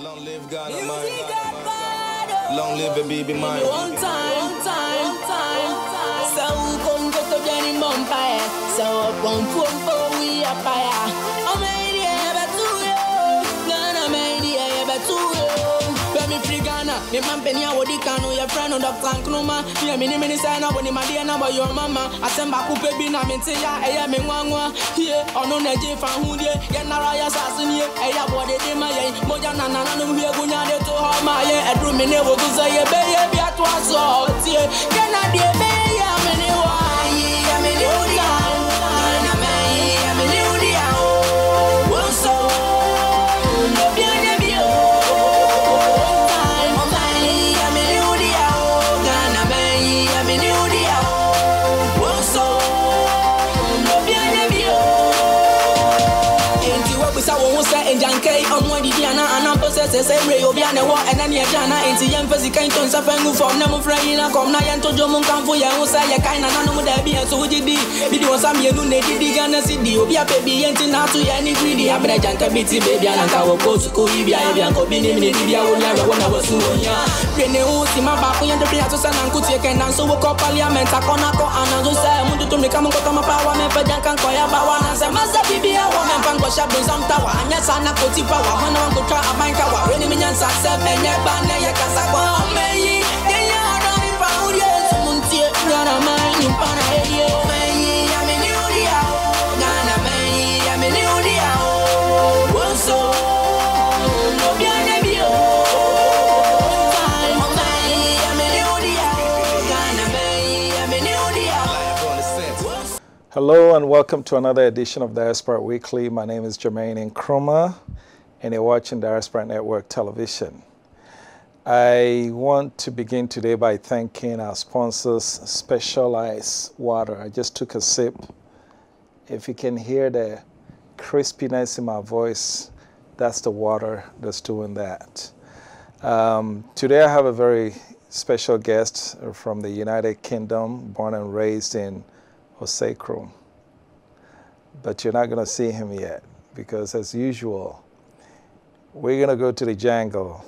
Long live God Almighty. Long live the baby mine. One time. So come go to Jenny Mumpire. So come for we are fire. I'm ready ever to you. Gonna make the ever to you. Let me free Ghana. The man penny I would canoe your friend on the tank numa. Yeah, mini sign up when my dear number your mama. I send back up baby na mentia. I am in one. Here on the J fan who ye. Get Naraya Sassin here. I have what they did my Mojana Nana here. Gunya to her my head room in never to say a baby at once. Can I be a baby? I'm in a Say Obiana and then Jana into young Physican Tons of Fangu from Namufraina, come Nayan to Jomon Camfoya, who say a kind of animal that be so did video some year they did Gana City, Obia baby, and not to any greedy. I'm a janka bitty baby, and I will go to Korea, and Kobini, Libya, when I was so young. Rene Usima Baku and the Priatos and Kutia can answer what Parliament, Akonako, and I just say, I want to become a power man for Jankan Koya Bawan as a master baby, a woman from Goshabu some tower, and yes, I'm not Koti power, when I want to try a mind tower. Minyan sa seven ya bana ya kasakwa meyi ya na mi pauye sumuntie ngana mai mpana heye meyi ya meniudia ngana meyi ya meniudia woso no biane bio time meyi ya meniudia ngana meyi ya meniudia. Hello and welcome to another edition of Diaspora Weekly. My name is Jermaine Nkrumah, and you're watching Diaspora Network Television. I want to begin today by thanking our sponsors, Specialized Water. I just took a sip. If you can hear the crispiness in my voice, that's the water that's doing that. Today I have a very special guest from the United Kingdom, born and raised in Osakrum. But you're not going to see him yet because, as usual, we're going to go to the jungle,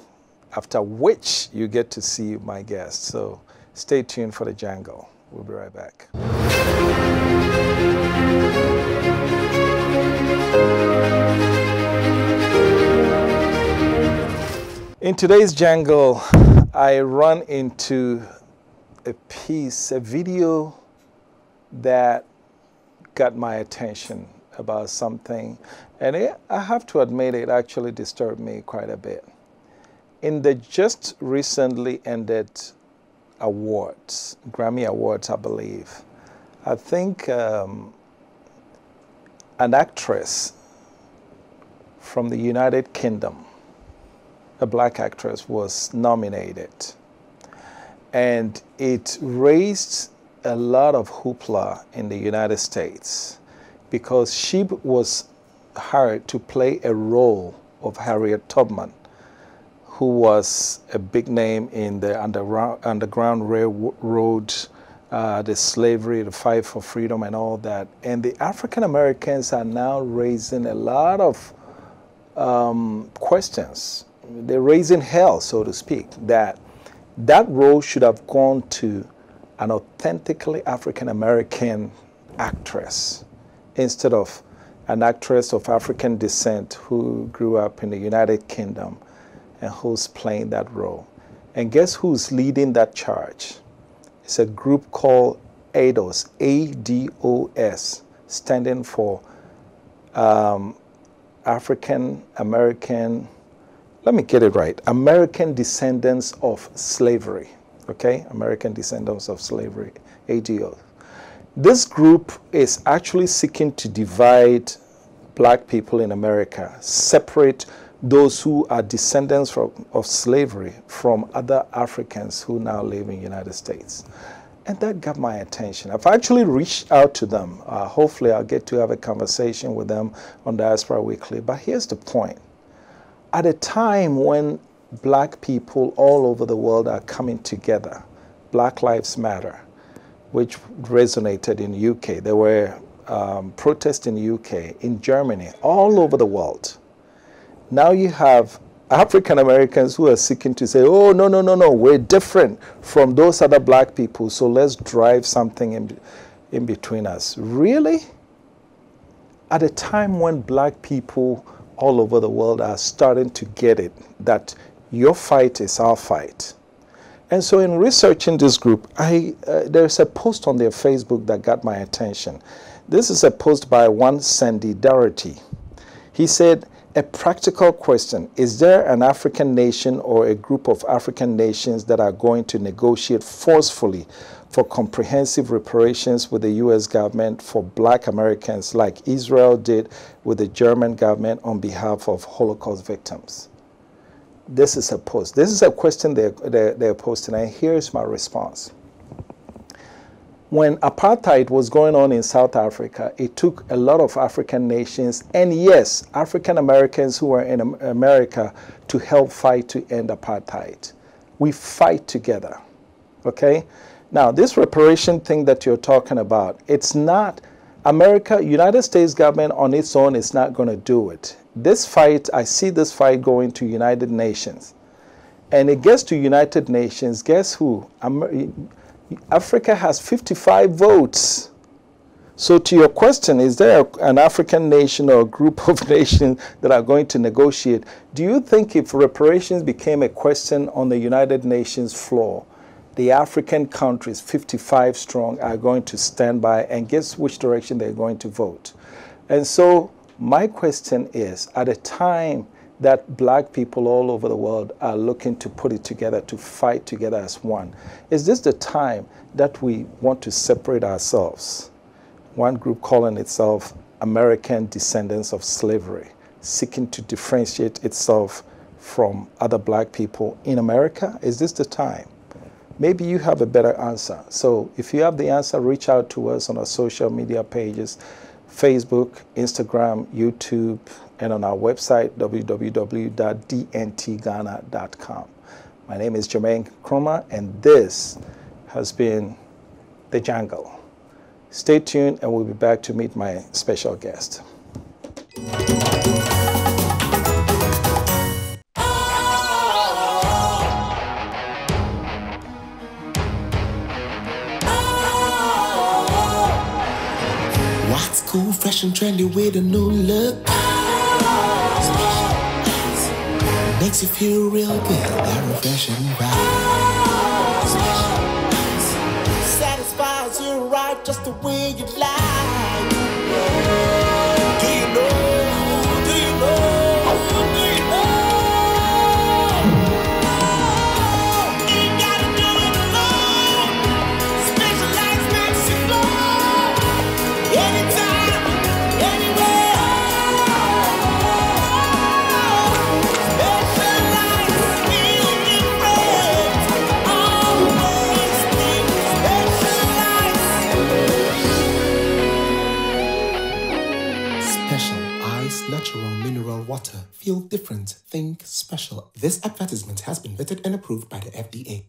after which you get to see my guest. So stay tuned for the jungle. We'll be right back. In today's jungle, I run into a video that got my attention about something, and I have to admit it actually disturbed me quite a bit. In the just recently ended awards, Grammy Awards, I believe, I think an actress from the United Kingdom, a black actress, was nominated, and it raised a lot of hoopla in the United States, because she was hired to play a role of Harriet Tubman, who was a big name in the Underground Railroad, the slavery, the fight for freedom and all that. And the African Americans are now raising a lot of questions. They're raising hell, so to speak, that role should have gone to an authentically African American actress, instead of an actress of African descent who grew up in the United Kingdom and who's playing that role. And guess who's leading that charge? It's a group called ADOS, A-D-O-S, standing for African American, let me get it right, American Descendants of Slavery, okay? American Descendants of Slavery, ADO. This group is actually seeking to divide black people in America, separate those who are descendants of slavery from other Africans who now live in the United States. And that got my attention. I've actually reached out to them. Hopefully I'll get to have a conversation with them on Diaspora Weekly. But here's the point. At a time when black people all over the world are coming together, Black Lives Matter, which resonated in the UK. There were protests in the UK, in Germany, all over the world. Now you have African Americans who are seeking to say, oh, no, no, no, no, we're different from those other black people, so let's drive something in between us. Really? At a time when black people all over the world are starting to get it, that your fight is our fight. And so in researching this group, there's a post on their Facebook that got my attention. This is a post by one Sandy Doherty. He said, a practical question: is there an African nation or a group of African nations that are going to negotiate forcefully for comprehensive reparations with the U.S. government for black Americans like Israel did with the German government on behalf of Holocaust victims? This is a post. This is a question they're posting, and here's my response. When apartheid was going on in South Africa, it took a lot of African nations, and yes, African Americans who were in America, to help fight to end apartheid. We fight together, okay? Now, this reparation thing that you're talking about, it's not America, United States government on its own is not going to do it. This fight, I see this fight going to United Nations. And it gets to United Nations, guess who? Africa has 55 votes. So to your question, is there an African nation or a group of nations that are going to negotiate? Do you think if reparations became a question on the United Nations floor, the African countries, 55 strong, are going to stand by and guess which direction they're going to vote? And so my question is, at a time that black people all over the world are looking to put it together, to fight together as one, is this the time that we want to separate ourselves? One group calling itself American Descendants of Slavery, seeking to differentiate itself from other black people in America. Is this the time? Maybe you have a better answer. So if you have the answer, reach out to us on our social media pages, Facebook, Instagram, YouTube, and on our website, www.dntghana.com. My name is Jermaine Nkrumah, and this has been The Jungle. Stay tuned, and we'll be back to meet my special guest. What's cool, fresh and trendy with a new look? Makes you feel real good, that refreshing vibe. Satisfies you right just the way you like. Do you know? Do you know? Do you know? Ain't gotta do it alone. Specialized makes you flow. Anytime, anywhere. Natural mineral water. Feel different. Think special. This advertisement has been vetted and approved by the FDA.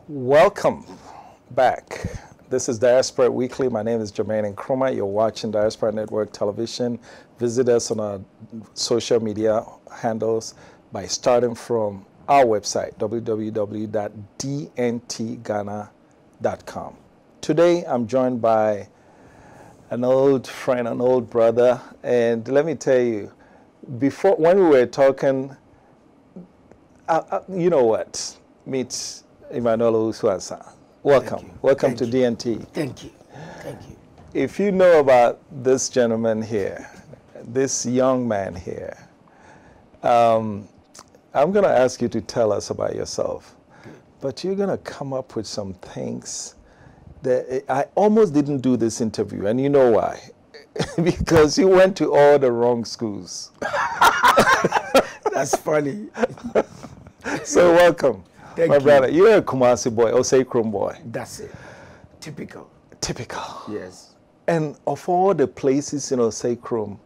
Welcome back. This is Diaspora Weekly. My name is Jermaine Nkrumah. You're watching Diaspora Network Television. Visit us on our social media handles by starting from our website, www.dntghana.com. Today, I'm joined by an old friend, an old brother, and let me tell you, before, when we were talking, you know what? Meet Emmanuel Usuansa. Welcome. Welcome to DNT. Thank you. Thank you. If you know about this gentleman here, this young man here, I'm going to ask you to tell us about yourself, but you're going to come up with some things. I almost didn't do this interview, and you know why? Because you went to all the wrong schools. That's funny. So welcome, Thank my you. brother. You're a Kumasi boy, or Sekrum boy. That's it. Typical. Typical. Yes. And of all the places in Sekrum,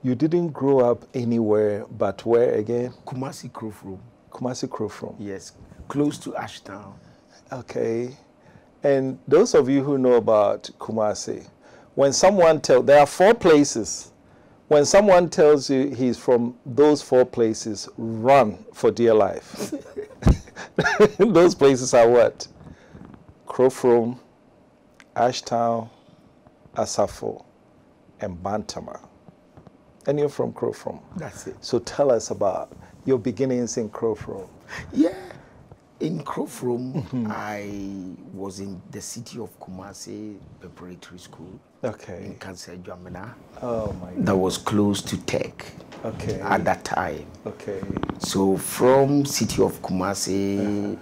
you didn't grow up anywhere but where again? Kumasi Krofrom. Kumasi Krofrom. Yes. Close to Ashtown. Okay. And those of you who know about Kumasi, When someone there are 4 places. When someone tells you he's from those 4 places, run for dear life. Those places are what? Crofrom, Ashtown, Asafo, and Bantama. And you're from Crofrom. That's it. So tell us about your beginnings in Crofrom. Yeah. In Crofrom, I was in the city of Kumasi Preparatory School. Okay. In Kansa Dwamena. Oh my God. That was close to Tech. Okay. At that time. Okay. So from city of Kumasi,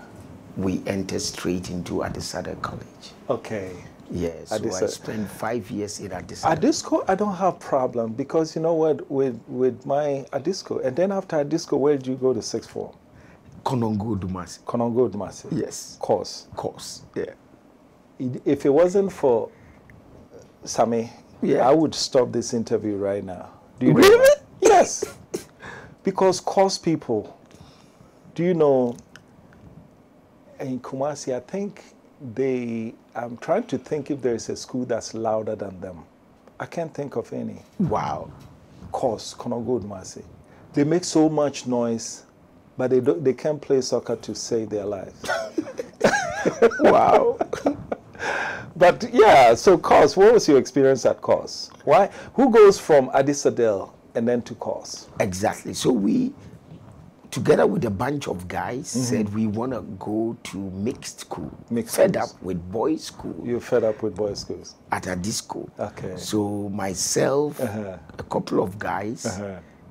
we entered straight into Adisco College. Okay. Yes, so I spent 5 years in Adisco. Adisco, I don't have problem because you know what, with my Adisco, and then after Adisco, where did you go to 6th form? Konongo Dumasi. Konongo Dumasi. Yes. Course. Yeah. If it wasn't for Sammy, I would stop this interview right now. Do you know really? that? Yes. Because course people, do you know, in Kumasi, I think I'm trying to think if there is a school that's louder than them. I can't think of any. Wow. Course, Konongo Dumasi. They make so much noise, but they can't play soccer to save their lives. Wow. But yeah, so Course, what was your experience at Course? Why? Who goes from Adisadel and then to Course? Exactly. So we, together with a bunch of guys, said we want to go to mixed school. Fed up with boys' school. You're fed up with boys' schools? At Adisco. Okay. So myself, a couple of guys,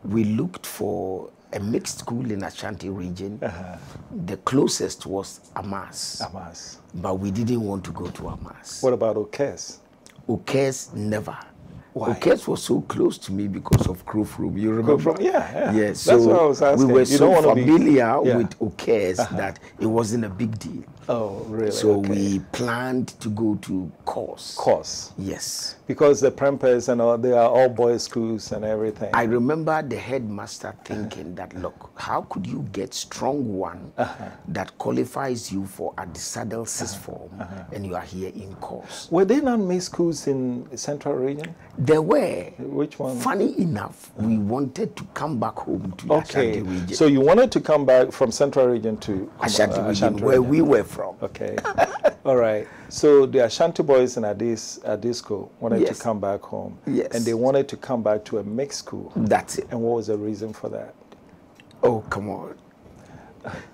we looked for a mixed school in Ashanti region. The closest was Amas. Amas. But we didn't want to go to Amas. What about Okes? Okes, never. Why? Okes was so close to me because of Crofrom. You remember? Yeah. Yes. That's So what I was asking. we were You so don't wanna familiar with Okes that it wasn't a big deal. Oh, really? So we planned to go to Course. Course. Yes. Because the Prempers and all, they are all boys' schools and everything. I remember the headmaster thinking that, look, how could you get strong one that qualifies you for Adisadel 6th form and you are here in Course? Were there not mixed schools in the Central region? There were. Which one? Funny enough, we wanted to come back home to Ashanti region. So you wanted to come back from Central region to Ashanti region, where we were from. Okay. All right. So the Ashanti boys in Adisco wanted to come back home. Yes. And they wanted to come back to a mixed school. That's it. And what was the reason for that? Oh, come on.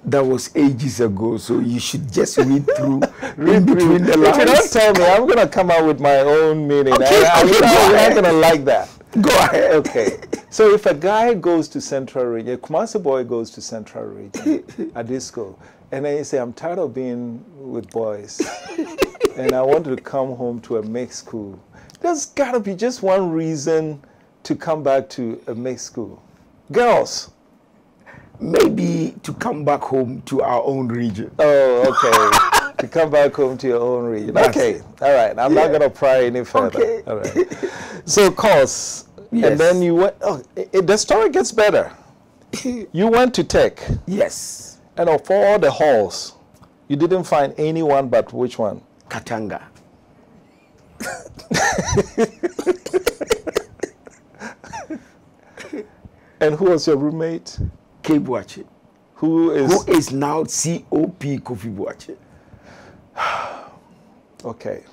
That was ages ago, so you should just read through between the lines. If you don't tell me, I'm going to come out with my own meaning. Okay, I'm not going to like that. Go ahead. Okay. So if a guy goes to Central region, a Kumasi boy goes to Central region, Adisco, and then you say, I'm tired of being with boys, and I want to come home to a mixed school. There's got to be just one reason to come back to a mixed school. Girls. Maybe to come back home to our own region. Oh, okay. To come back home to your own region. Okay. All right. I'm not going to pry any further. Okay. All right. So, Course. Yes. And then you went, the story gets better. You went to Tech. Yes. And of all the halls, you didn't find anyone but which one? Katanga. And who was your roommate? Kebuachi. Who is now COP Kofi Buachi. Okay.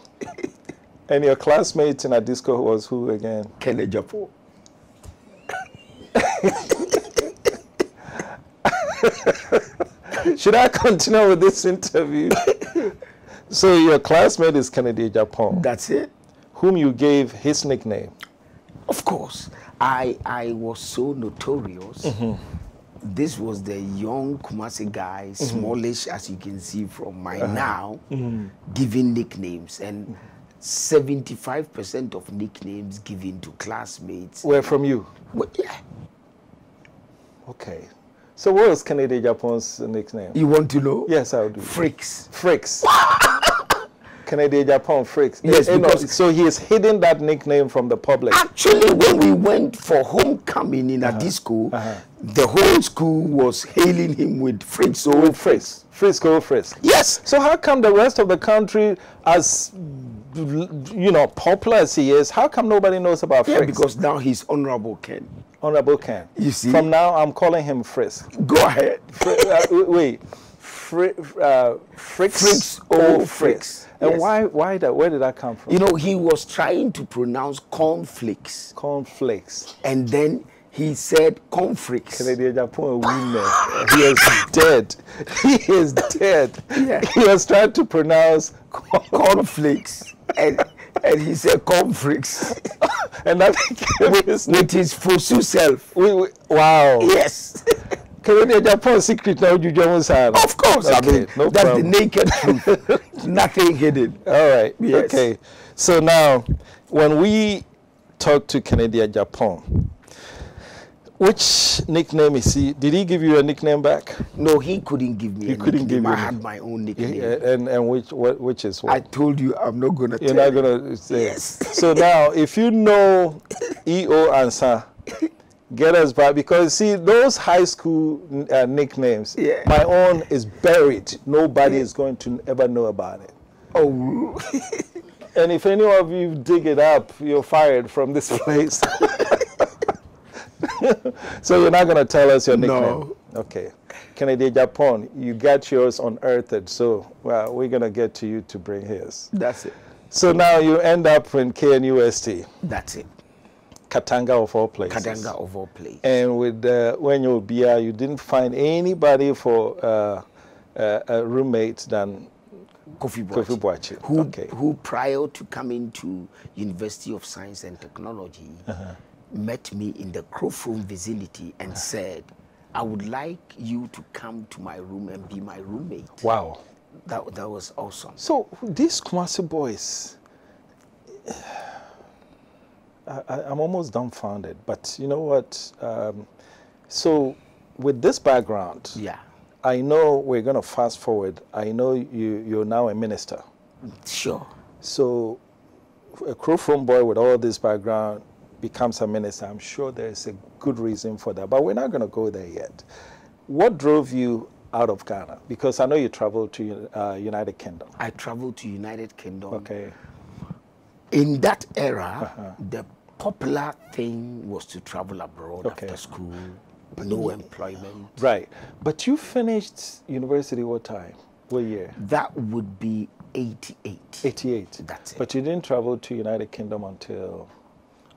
And your classmate in Adisco was who again? Ken Agyapong. Should I continue with this interview? So your classmate is Kennedy Agyapong. That's it. Whom you gave his nickname. Of course. I was so notorious. This was the young Kumasi guy, smallish as you can see from my now, giving nicknames. And 75% of nicknames given to classmates were from you? Well, yeah. Okay. So what was Kennedy Agyapong's nickname? You want to know? Yes, I do. Freaks. Freaks. Kennedy Agyapong Freaks. Yes, because so he is hiding that nickname from the public. Actually, when we went for homecoming in Adisco, the whole school was hailing him with Freaks. With Freaks. Frisco Frisk. Yes. So how come the rest of the country, as you know, popular as he is, how come nobody knows about Frisk? Yeah, because now he's Honorable Ken. Honorable Ken. You see? From now, I'm calling him Frisk. Go ahead. Wait. Fricks. Oh, Fricks. And Yes. why that? Where did that come from? You know, he was trying to pronounce cornflakes. Cornflakes. And then he said cornflakes. Canadian Japan winner. He is dead. He is dead. Yeah. He was trying to pronounce Cornflakes. and he said cornflakes. and that became his name. With his Fosu self. Wow. Yes. Canadian Japan secret now you just Of course. Okay, I mean, no that's problem. the naked truth. Nothing hidden. All right. Yes. Okay. So now, when we talk to Canadian Japan, which nickname is he? Did he give you a nickname back? No, he couldn't give me He a couldn't nickname. give you I a had nickname. my own nickname. Yeah, and which is what? I told you I'm not going to You're tell not you. gonna say. Yes. So now, if you know EO answer, get us back, because see those high school nicknames. Yeah. My own is buried. Nobody is going to ever know about it. Oh. And if any of you dig it up, you're fired from this place. So you're not going to tell us your nickname? No. Okay. Canadian Japan, you got yours unearthed, so well, we're going to get to you to bring his. That's it. So now you end up in KNUST, That's it. Katanga of all places. Katanga of all places. And with when you were BR, you didn't find anybody for a roommate than Kofi Kofi Boachi. Boachi. Who prior to coming to University of Science and Technology met me in the Crowfoam vicinity and said, I would like you to come to my room and be my roommate. Wow. That was awesome. So these Kumasi boys, I'm almost dumbfounded. But you know what? So with this background, Yeah. I know we're going to fast forward. I know you're now a minister. Sure. So a Crowfoam boy with all this background becomes a minister. I'm sure there's a good reason for that. But we're not going to go there yet. What drove you out of Ghana? Because I know you traveled to United Kingdom. I traveled to United Kingdom. Okay. In that era, the popular thing was to travel abroad Okay. after school, no employment. Right. But you finished university what time? What year? That would be 88. 88. That's it. But you didn't travel to United Kingdom until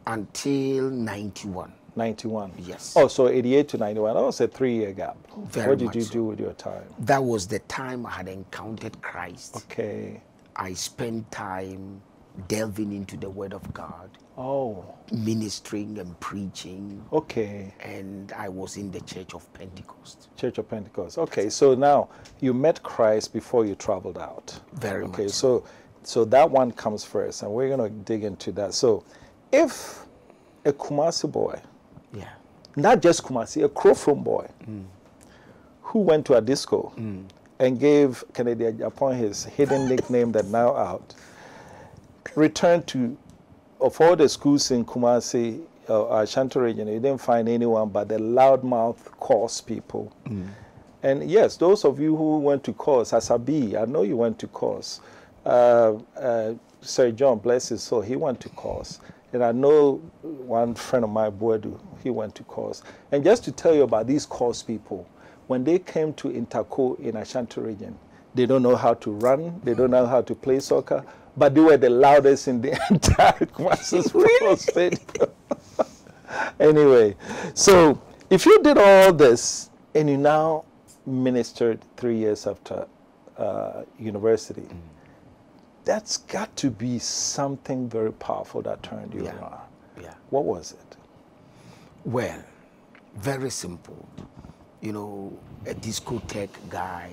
Until 91. 91. Yes. Oh, so 88 to 91. That was a 3-year gap. Very What did much you so. do with your time? That was the time I had encountered Christ. Okay. I spent time delving into the Word of God, Oh, ministering and preaching, okay. and I was in the Church of Pentecost. Church of Pentecost. Okay, so now you met Christ before you traveled out. Very Okay, much. so that one comes first, and we're going to dig into that. So if a Kumasi boy, Yeah. not just Kumasi, a Crowfoam boy, who went to Adisco and gave Canadian Japan his hidden nickname that now out, returned to, of all the schools in Kumasi, Ashanti region, you didn't find anyone but the loudmouth course people. And yes, those of you who went to course, Asabi, I know you went to course. Sir John, bless his soul, he went to course. And I know one friend of mine, Boadu, he went to course. And just to tell you about these course people, when they came to Interco in Ashanti region, they don't know how to run, they don't know how to play soccer, but they were the loudest in the entire Kumasi Sports Stadium. Anyway, so if you did all this and you now ministered 3 years after university, that's got to be something very powerful that turned you Yeah. around. Yeah. What was it? Well, very simple. You know, a discotheque guy,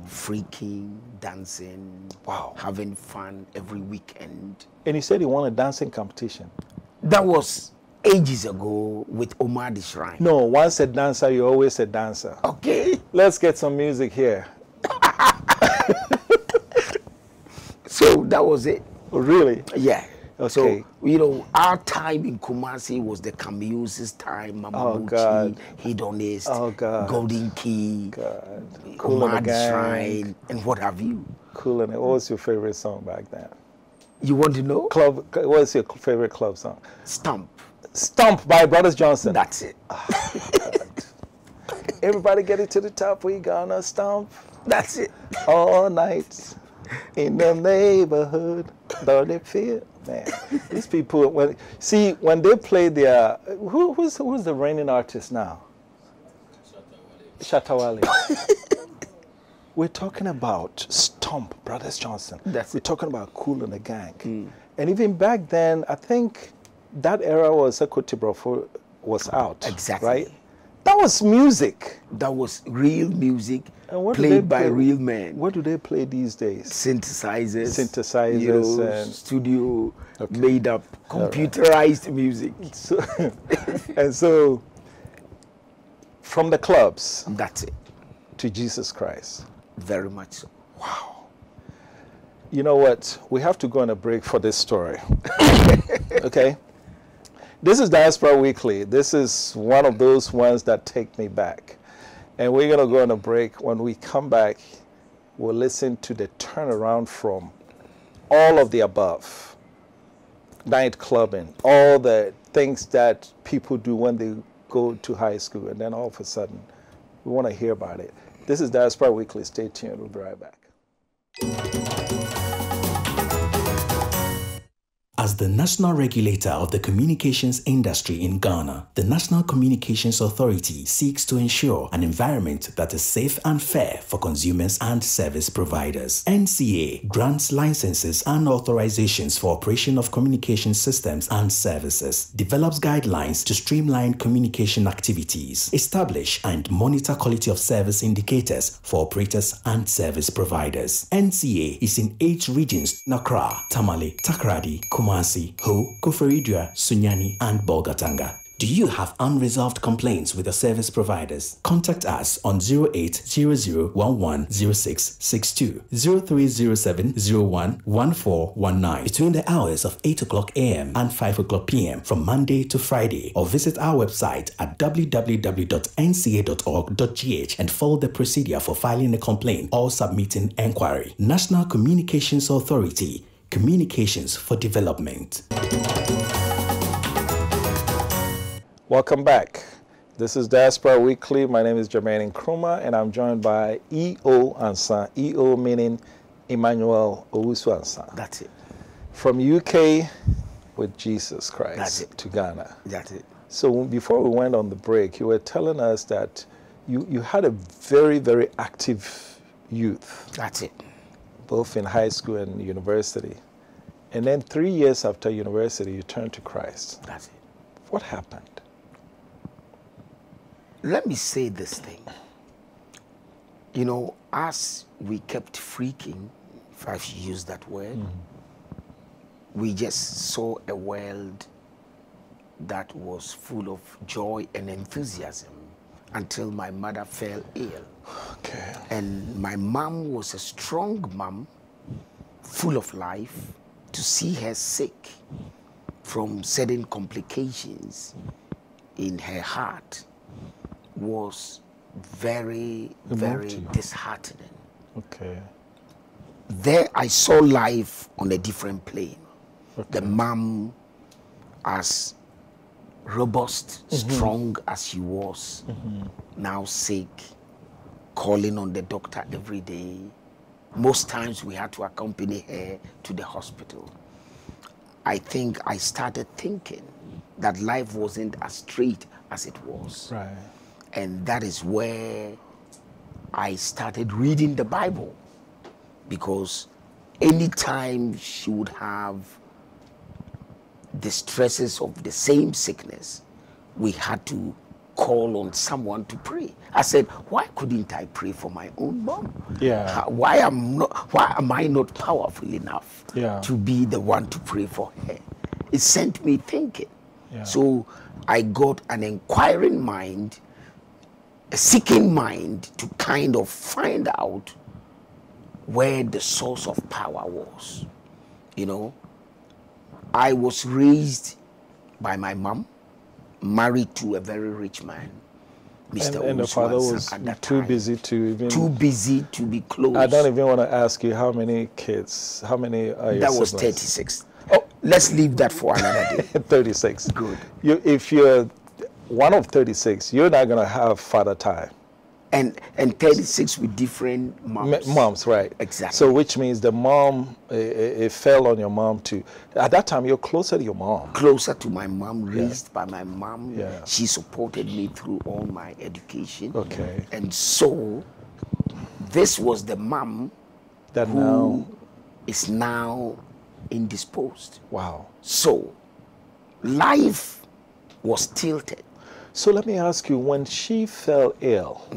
freaking, dancing, Wow. having fun every weekend. And you said you won a dancing competition. That was ages ago with Omar the Shrine. No, once a dancer, you're always a dancer. Okay. Let's get some music here. So that was it. Oh, really? Yeah. Okay. So, you know, our time in Kumasi was the Camuse's time, Mama Oh, Muchi, God. Hedonist, Oh, God. Golden Key, God. Cool Omar and the the Gang. Shrine, and what have you. Cool and what was your favorite song back then? You want to know? Club. What's your favorite club song? Stomp. Stomp by Brothers Johnson. That's it. Everybody get it to the top. We gonna stomp That's it. all night in the neighborhood. Don't it feel? Man, these people, when they play their, who's the reigning artist now? Shatawale. We're talking about Stomp, Brothers Johnson. We're talking about Kool and the Gang. And even back then, I think that era was Ekotibro was out. Exactly. Right? That was music. That was real music And played by real men. What do they play these days? Synthesizers. You know, and studio made up, computerized music. So, and so, from the clubs. That's it. To Jesus Christ. Very much so. Wow. You know what? We have to go on a break for this story. Okay? This is Diaspora Weekly. This is one of those ones that take me back. And we're going to go on a break. When we come back, we'll listen to the turnaround from all of the above. Night clubbing, all the things that people do when they go to high school. And then all of a sudden, we want to hear about it. This is Diaspora Weekly. Stay tuned. We'll be right back. As the national regulator of the communications industry in Ghana, the National Communications Authority seeks to ensure an environment that is safe and fair for consumers and service providers. NCA grants licenses and authorizations for operation of communication systems and services, develops guidelines to streamline communication activities, establish and monitor quality of service indicators for operators and service providers. NCA is in 8 regions: Accra, Tamale, Takoradi, Kumasi, Ho, Koforidua, Sunyani, and Bolgatanga. Do you have unresolved complaints with your service providers? Contact us on 0800110662, 0307011419 between the hours of 8 o'clock a.m. and 5 o'clock p.m. from Monday to Friday, or visit our website at www.nca.org.gh and follow the procedure for filing a complaint or submitting enquiry. National Communications Authority. Communications for Development. Welcome back. This is Diaspora Weekly. My name is Jermaine Nkrumah, and I'm joined by E.O. Ansa. E.O. meaning Emmanuel Owusu Ansa. That's it. From UK with Jesus Christ. That's it. To Ghana. That's it. So before we went on the break, you were telling us that you had a very, very active youth. That's it. Both in high school and university. And then 3 years after university, you turned to Christ. That's it. What happened? Let me say this thing. You know, as we kept freaking, if I should use that word, we just saw a world that was full of joy and enthusiasm until my mother fell ill. Okay. And my mom was a strong mom, full of life. To see her sick from certain complications in her heart was very, very disheartening. Okay. There I saw life on a different plane. Okay. The mom, as robust, strong as she was, now sick, calling on the doctor every day. Most times we had to accompany her to the hospital. I think I started thinking that life wasn't as straight as it was. Right. And that is where I started reading the Bible, because anytime she would have the stresses of the same sickness, we had to call on someone to pray. I said, why couldn't I pray for my own mom? Yeah. Why am I not powerful enough to be the one to pray for her? It sent me thinking. Yeah. So I got an inquiring mind, a seeking mind, to kind of find out where the source of power was. You know, I was raised by my mom, married to a very rich man. Mr. And the father was at that too time. busy to even... Too busy to be close. I don't even want to ask you how many kids, how many are your That was siblings? 36. Oh, let's leave that for another day. 36. Good. If you're one of 36, you're not going to have father time. And 36 with different moms. Moms, right. Exactly. So which means the mom, it fell on your mom too. At that time, you're closer to your mom. Closer to my mom, raised by my mom. Yeah. She supported me through all my education. Okay. And so, this was the mom That who now... is now indisposed. Wow. So, life was tilted. So let me ask you, when she fell ill,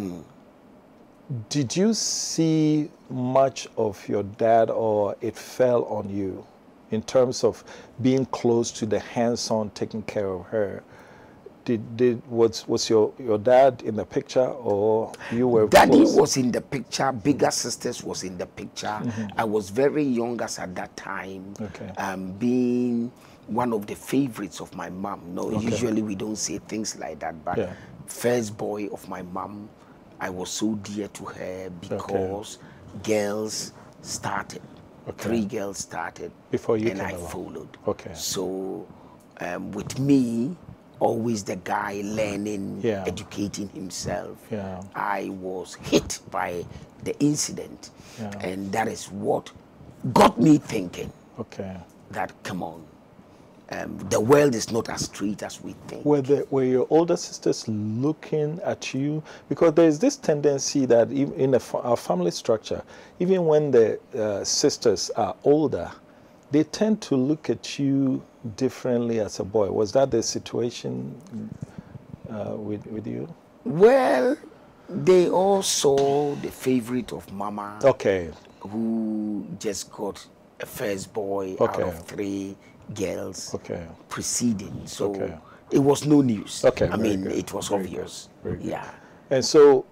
did you see much of your dad, or it fell on you in terms of being close to the hands-on taking care of her? Was your dad in the picture, or you were Daddy close? was in the picture, bigger sisters was in the picture. I was very young as at that time, Okay. being one of the favorites of my mom. No, usually we don't say things like that, but Yeah. first boy of my mom, I was so dear to her because girls started. Okay. 3 girls started Before you and came I along. followed. Okay. So with me, always the guy learning, Yeah. educating himself. Yeah. I was hit by the incident, Yeah. and that is what got me thinking Okay. that, come on, the world is not as straight as we think. Were your older sisters looking at you? Because there's this tendency that in our family structure, even when the sisters are older, they tend to look at you differently as a boy. Was that the situation with you? Well, they all saw the favorite of Mama, Okay. who just got a first boy out Okay. of 3 girls Okay. preceding. So Okay. it was no news. Okay, I very mean, good, it was very obvious. good, very good. Yeah. And so,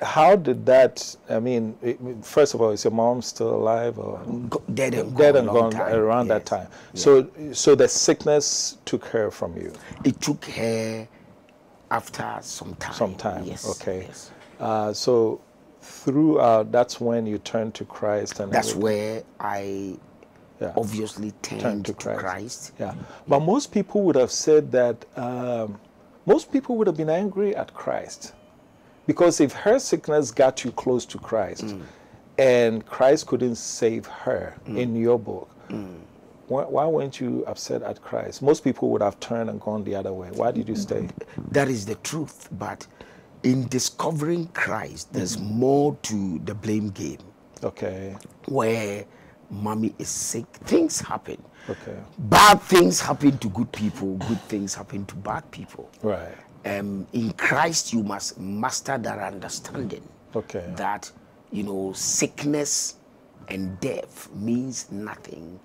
how did that? I mean, first of all, is your mom still alive, or Dead and dead gone, and long gone time. around that Yes. time? Yeah. So the sickness took her from you. It took her after some time. Some time. Yes. Okay. Yes. So throughout, that's when you turned to Christ, and That's everything. where I Yeah. obviously turned to Christ. Yeah. But most people would have said that. Most people would have been angry at Christ, because if her sickness got you close to Christ, and Christ couldn't save her in your book, why weren't you upset at Christ? Most people would have turned and gone the other way. Why did you stay? That is the truth. But in discovering Christ, there's more to the blame game. Okay. Where mommy is sick, things happen. Okay. Bad things happen to good people, good things happen to bad people. Right. In Christ, you must master that understanding. Okay. That, sickness and death means nothing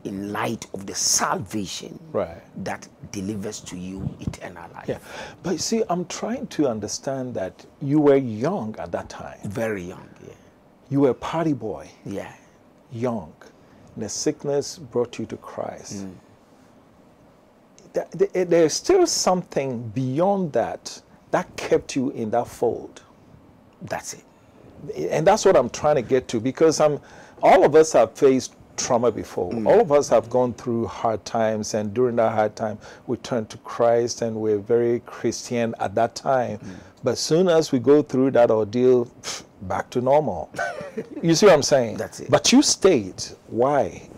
in light of the salvation Right. that delivers to you eternal life. Yeah. But you see, I'm trying to understand that you were young at that time. Very young, yeah. You were a party boy, Yeah. young. The sickness brought you to Christ. There's still something beyond that kept you in that fold. That's it. And that's what I'm trying to get to, because all of us have faced trauma before. All of us have gone through hard times, and during that hard time, we turned to Christ, and we're very Christian at that time. But soon as we go through that ordeal, back to normal. You see what I'm saying? That's it. But you stayed. Why?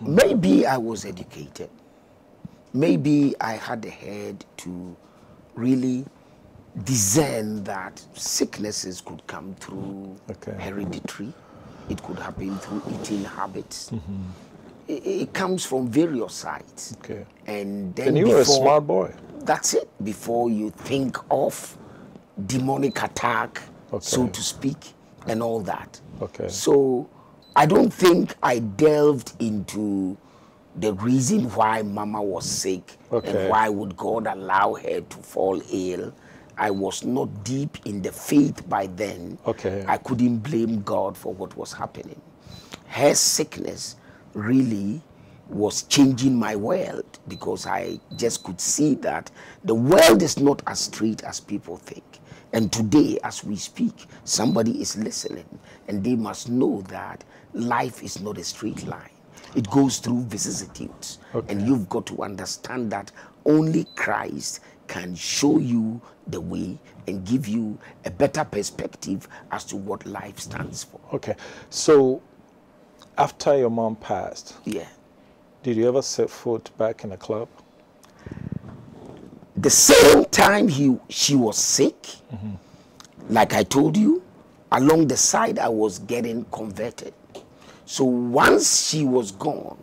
Maybe I was educated. Maybe I had the head to really discern that sicknesses could come through hereditary. It could happen through eating habits. It comes from various sides. Okay. And then you were a smart boy. That's it. Before you think of demonic attack, so to speak, and all that. Okay. So I don't think I delved into the reason why Mama was sick and why would God allow her to fall ill. I was not deep in the faith by then. Okay. I couldn't blame God for what was happening. Her sickness really was changing my world, because I just could see that the world is not as straight as people think. And today, as we speak, somebody is listening, and they must know that life is not a straight line. It goes through vicissitudes. Okay. And you've got to understand that only Christ can show you the way and give you a better perspective as to what life stands for. Okay. So after your mom passed, Yeah. did you ever set foot back in a club? The same time she was sick, like I told you, along the side I was getting converted. So once she was gone,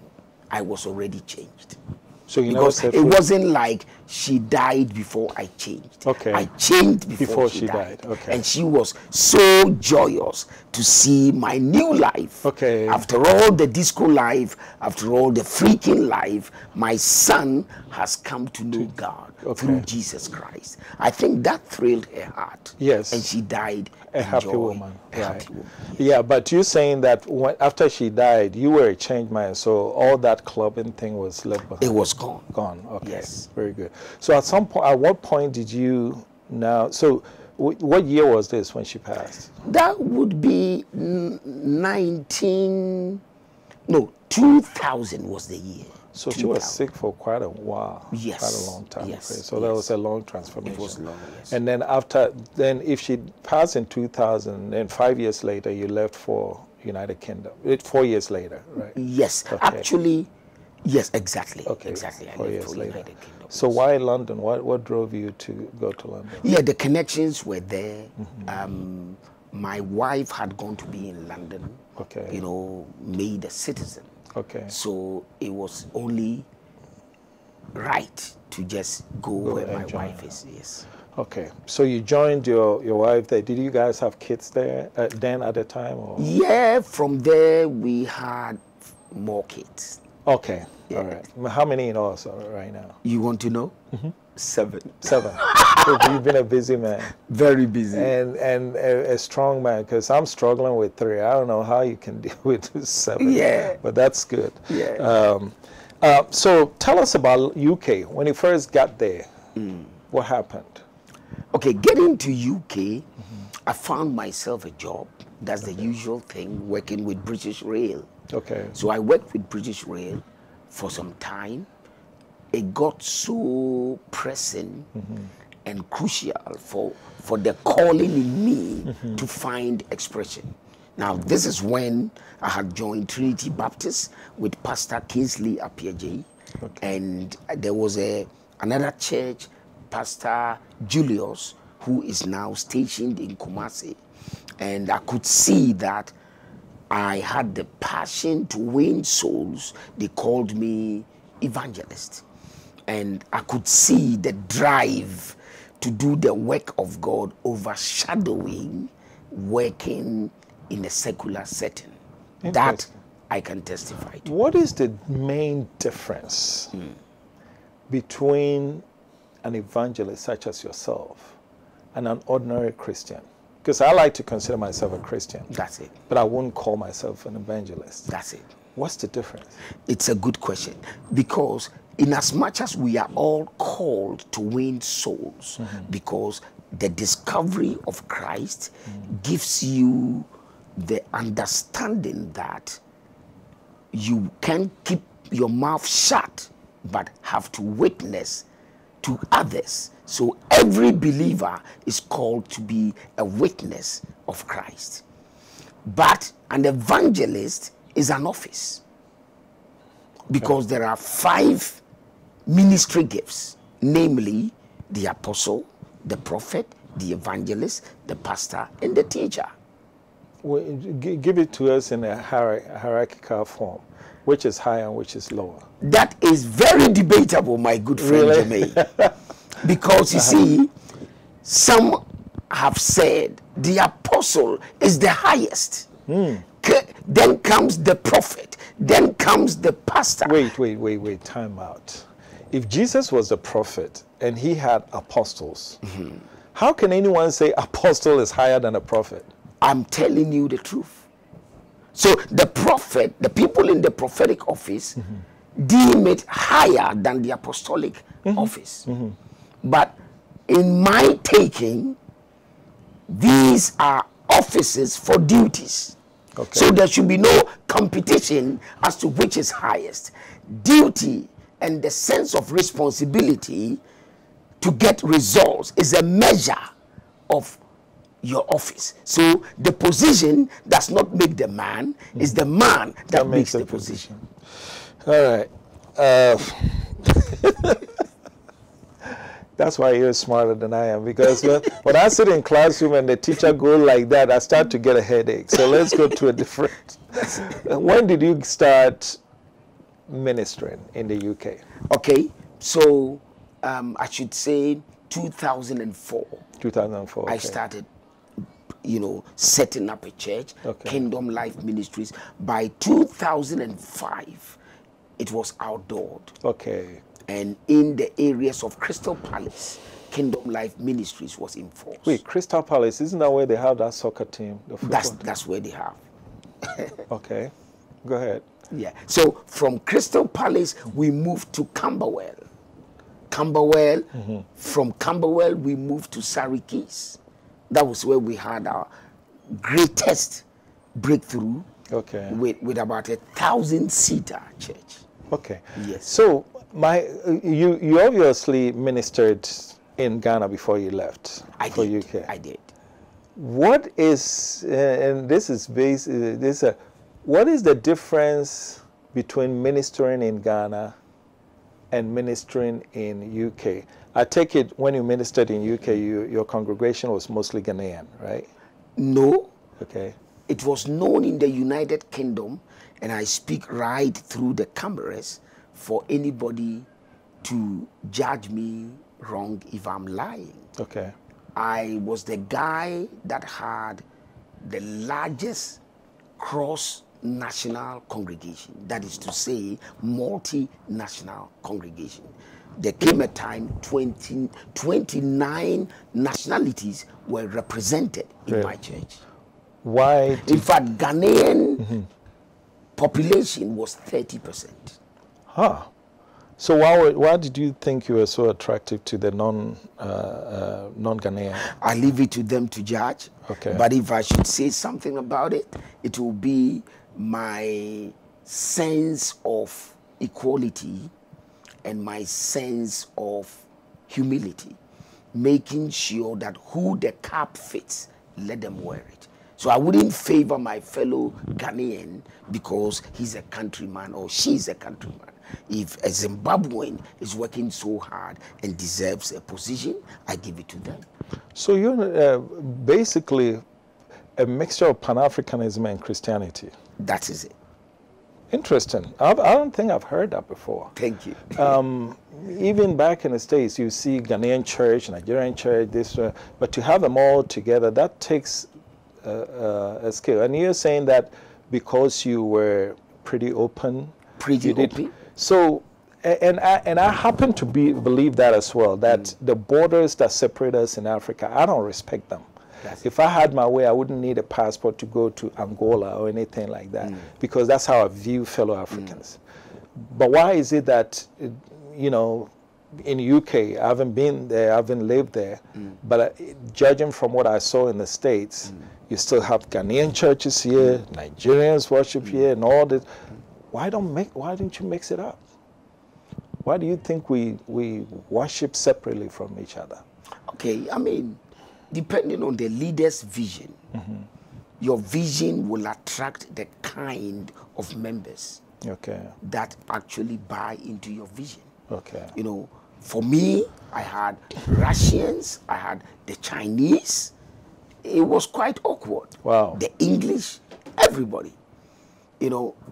I was already changed. So you never Because set it foot? wasn't like she died before I changed. Okay. I changed before she died. Okay. And she was so joyous to see my new life. Okay. After all the disco life, after all the freaking life, my son has come to know God through Jesus Christ. I think that thrilled her heart. Yes. And she died A happy woman. A happy woman. Yeah, but you're saying that after she died, you were a changed man, so all that clubbing thing was left behind. It was gone. Gone. Okay. Yes. Very good. So at what point did you now? So what year was this when she passed? That would be 2000 was the year. So she was sick for quite a while. Yes. Quite a long time. Yes. Okay. So that was a long transformation. It was long, yes. And then if she passed in 2000, then 5 years later, you left for United Kingdom. 4 years later, right? Yes. Okay. Actually, yes, exactly. Okay. Exactly. I 4 left years for later. United Kingdom. So why London? What drove you to go to London? Yeah, the connections were there. My wife had gone to be in London. Okay. You know, made a citizen. Okay. So it was only right to just go where my join wife her. is. Yes. Okay. So you joined your wife there. Did you guys have kids there then at the time? Or? Yeah, from there we had more kids. Okay. Yeah. All right. How many in all right now? You want to know? 7. 7. So you've been a busy man. Very busy. And a strong man, because I'm struggling with 3. I don't know how you can deal with 7. Yeah. But that's good. Yeah. So tell us about UK. When you first got there, what happened? Okay, getting to UK, I found myself a job. That's the usual thing, working with British Rail. Okay. So I worked with British Rail for some time. It got so pressing and crucial for the calling in me to find expression. Now, this is when I had joined Trinity Baptist with Pastor Kingsley Apiaje. Okay. And there was another church, Pastor Julius, who is now stationed in Kumasi. And I could see that I had the passion to win souls. They called me evangelist. And I could see the drive to do the work of God overshadowing working in a secular setting. That I can testify to. What is the main difference between an evangelist such as yourself and an ordinary Christian? Because I like to consider myself a Christian. That's it. But I wouldn't call myself an evangelist. That's it. What's the difference? It's a good question, because in as much as we are all called to win souls, because the discovery of Christ gives you the understanding that you can't keep your mouth shut, but have to witness to others. So every believer is called to be a witness of Christ. But an evangelist is an office, because there are 5 ministry gifts, namely the apostle, the prophet, the evangelist, the pastor, and the teacher. Well, give it to us in a hierarchical form. Which is higher and which is lower? That is very debatable, my good friend Jermaine. Because you see, some have said the apostle is the highest. Then comes the prophet. Then comes the pastor. Wait, time out. If Jesus was a prophet and he had apostles, how can anyone say apostle is higher than a prophet? I'm telling you the truth. So the prophet, the people in the prophetic office, deem it higher than the apostolic office. But in my taking, these are offices for duties. Okay. So there should be no competition as to which is highest. Duty and the sense of responsibility to get results is a measure of your office. So the position does not make the man, it's the man that makes the position. All right. That's why you're smarter than I am, because when I sit in classroom and the teacher go like that, I start to get a headache. So let's go to a different. When did you start ministering in the UK? Okay, so I should say 2004. 2004. Okay. I started, setting up a church, Okay. Kingdom Life Ministries. By 2005, it was outdoored. Okay. And in the areas of Crystal Palace, Kingdom Life Ministries was in force. Wait, Crystal Palace, isn't that where they have that soccer team? The football? That's where they have. Okay, go ahead. Yeah. So from Crystal Palace, we moved to Camberwell. From Camberwell, we moved to Surrey Keys. That was where we had our greatest breakthrough. Okay. With about 1,000-seater church. Okay. Yes. So you obviously ministered in Ghana before you left for UK. I did. What is and this is based what is the difference between ministering in Ghana and ministering in UK? I take it when you ministered in UK, your congregation was mostly Ghanaian, right? No. Okay. It was known in the United Kingdom, and I speak right through the cameras for anybody to judge me wrong if I'm lying. Okay. I was the guy that had the largest cross-national congregation, that is to say, multinational congregation. There came a time 29 nationalities were represented in my church. Why? In fact, Ghanaian population was 30%. Huh. So why did you think you were so attractive to the non-Ghanaian? I leave it to them to judge. Okay. But if I should say something about it, it will be my sense of equality and my sense of humility, making sure that who the cap fits, let them wear it. So I wouldn't favor my fellow Ghanaian because he's a countryman or she's a countryman. If a Zimbabwean is working so hard and deserves a position, I give it to them. So you're basically a mixture of Pan-Africanism and Christianity. That is it. Interesting. I don't think I've heard that before. Thank you. Even back in the States, you see Ghanaian church, Nigerian church, but to have them all together, that takes a skill. And you're saying that because you were pretty open. Open. So, and I happen to believe that as well, that the borders that separate us in Africa, I don't respect them. If I had my way, I wouldn't need a passport to go to Angola or anything like that, because that's how I view fellow Africans. But why is it that, in UK, I haven't been there, I haven't lived there, but judging from what I saw in the States, you still have Ghanaian churches here, Nigerians worship here, and all this. Why didn't you mix it up? Why do you think we worship separately from each other? Okay, I mean, depending on the leader's vision, your vision will attract the kind of members that actually buy into your vision. Okay. For me, I had Russians, I had the Chinese. It was quite awkward. Wow. The English, everybody.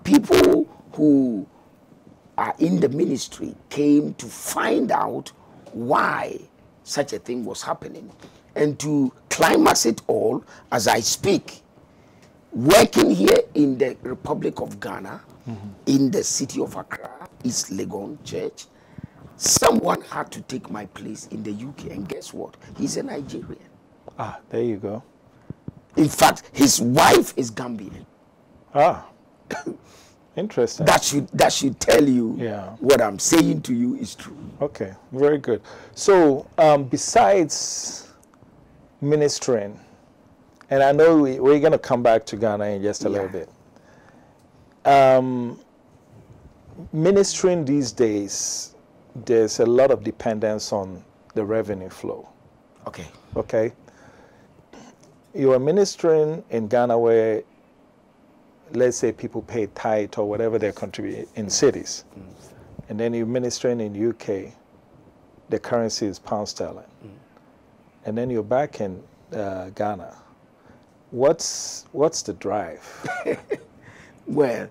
People who are in the ministry came to find out why such a thing was happening. And to climax it all, as I speak, working here in the Republic of Ghana, in the city of Accra, East Legon Church, someone had to take my place in the UK. And guess what? He's a Nigerian. Ah, there you go. In fact, his wife is Gambian. Ah. Interesting. That should tell you what I'm saying to you is true. Okay, very good. So besides ministering, and I know we're going to come back to Ghana in just a little bit. Ministering these days, there's a lot of dependence on the revenue flow. Okay. Okay. You are ministering in Ghana where, let's say, people pay tithe or whatever they contribute in cities. And then you're ministering in UK, the currency is pound sterling. And then you're back in Ghana. What's the drive? Well,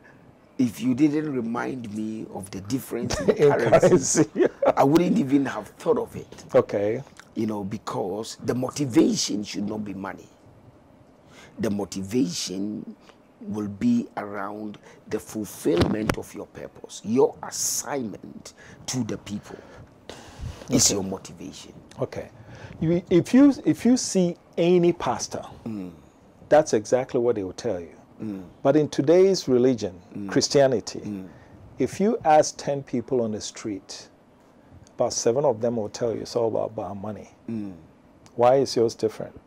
if you didn't remind me of the difference in currency, I wouldn't even have thought of it. Okay. You know, because the motivation should not be money. The motivation will be around the fulfillment of your purpose. Your assignment to the people is your motivation. Okay. If you see any pastor, that's exactly what they will tell you. But in today's religion, Christianity, if you ask 10 people on the street, about 7 of them will tell you it's all about money. Why is yours different?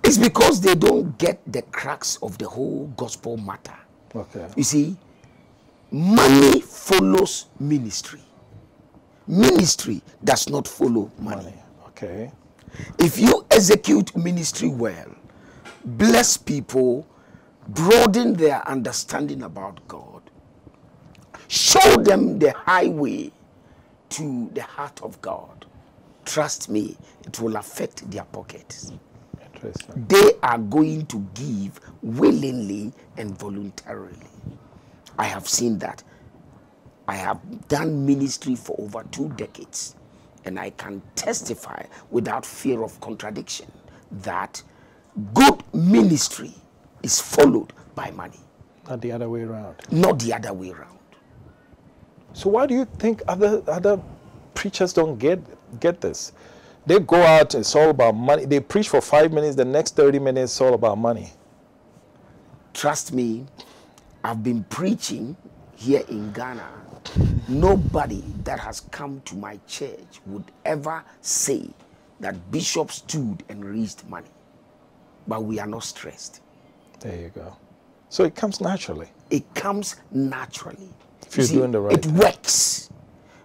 It's because they don't get the crux of the whole gospel matter. Okay. You see, money follows ministry. Ministry does not follow money. Okay. If you execute ministry well, bless people, broaden their understanding about God, show them the highway to the heart of God, trust me, it will affect their pockets. Interesting. They are going to give willingly and voluntarily. I have seen that. I have done ministry for over 2 decades, and I can testify without fear of contradiction that good ministry is followed by money. Not the other way around. Not the other way around. So why do you think other preachers don't get this? They go out, it's all about money. They preach for 5 minutes, the next 30 minutes it's all about money. Trust me, I've been preaching here in Ghana. Nobody that has come to my church would ever say that Bishop stood and raised money. But we are not stressed. There you go. So it comes naturally. It comes naturally. If you're doing the right thing. It works.